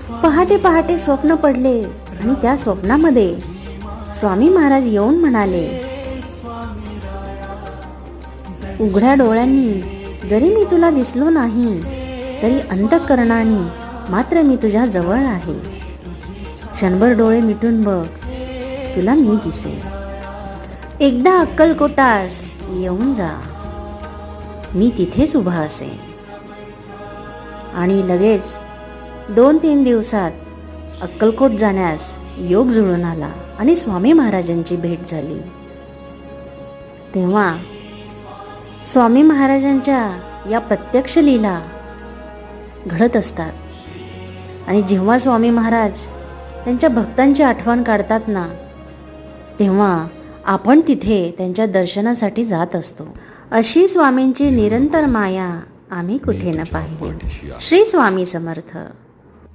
पहाटे पहाटे स्वप्न पडले आणि त्या स्वप्नामध्ये स्वामी महाराज येऊन म्हणाले, उघड्या डोळ्यांनी जरी मी तुला दिसलो नाही तरी अंतःकरणाने मात्र मी तुझ्या जवळ आहे. क्षणभर डोळे मिटून बघ, तुला मी दिसेल. एकदा अक्कलकोटास येऊन जा, मी तिथेच उभा असेन. आणि लगेच 2-3 दिवसात अक्कलकोट जाण्यास योग जुळून आला आणि स्वामी महाराजांची भेट झाली. तेव्हा स्वामी महाराजांच्या या प्रत्यक्ष लीला घडत असतात. आणि जेव्हा स्वामी महाराज त्यांच्या भक्तांची आठवण काढतात ना, तेव्हा आपण तिथे त्यांच्या दर्शनासाठी जात असतो. अशी स्वामींची निरंतर माया आम्ही कुठे न पाहिली. श्री स्वामी समर्थ.